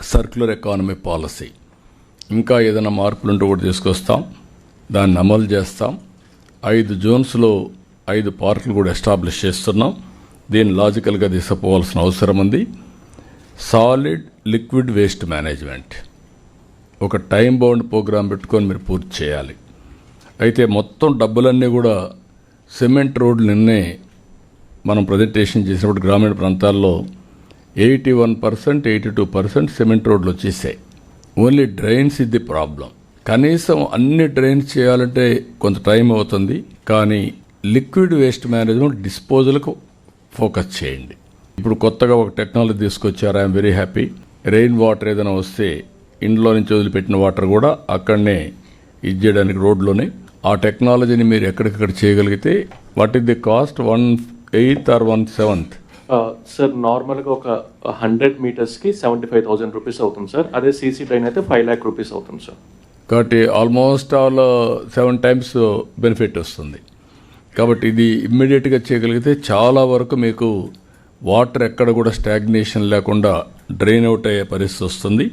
Circular economy policy. ఇంకా ఏదైనా మార్పులు ఉంటే కూడా తీసుకొస్తాం, దాన్ని అమలు చేస్తాం. 5 జోన్స్లో 5 పార్కులు కూడా ఎస్టాబ్లిష్ చేస్తున్నాం. దీన్ని లాజికల్గా తీసుకుపోవాల్సిన అవసరం ఉంది. సాలిడ్ లిక్విడ్ వేస్ట్ మేనేజ్మెంట్ ఒక టైం బౌండ్ ప్రోగ్రాం పెట్టుకొని మీరు పూర్తి చేయాలి. అయితే మొత్తం డబ్బులన్నీ కూడా సిమెంట్ రోడ్లు నిన్నే మనం ప్రజెంటేషన్ చేసినప్పుడు గ్రామీణ ప్రాంతాల్లో 81%, 82% సిమెంట్ రోడ్లు వచ్చేసాయి. ఓన్లీ డ్రైన్స్ ఇది ప్రాబ్లం. కనీసం అన్ని డ్రైన్స్ చేయాలంటే కొంత టైం అవుతుంది. కానీ లిక్విడ్ వేస్ట్ మేనేజ్మెంట్ డిస్పోజల్కు ఫోకస్ చేయండి. ఇప్పుడు కొత్తగా ఒక టెక్నాలజీ తీసుకొచ్చారు. I'm very happy. Rain water ఏదైనా వస్తే ఇంట్లో నుంచి వదిలిపెట్టిన వాటర్ కూడా అక్కడనే ఇచ్చేయడానికి రోడ్లోనే. ఆ టెక్నాలజీని మీరు ఎక్కడికక్కడ చేయగలిగితే what is the cost? 1/8 or 1/7? Sir నార్మల్గా ఒక 100 మీటర్స్కి 75,000 రూపీస్ అవుతుంది సార్. అదే సీసీ డ్రైన్ అయితే 5 lakh రూపీస్ అవుతుంది సార్. కాబట్టి ఆల్మోస్ట్ ఆల్ 7 times బెనిఫిట్ వస్తుంది. కాబట్టి ఇది ఇమ్మీడియట్గా చేయగలిగితే చాలా వరకు మీకు వాటర్ ఎక్కడ కూడా స్టాగ్నేషన్ లేకుండా డ్రైన్ అవుట్ అయ్యే పరిస్థితి వస్తుంది.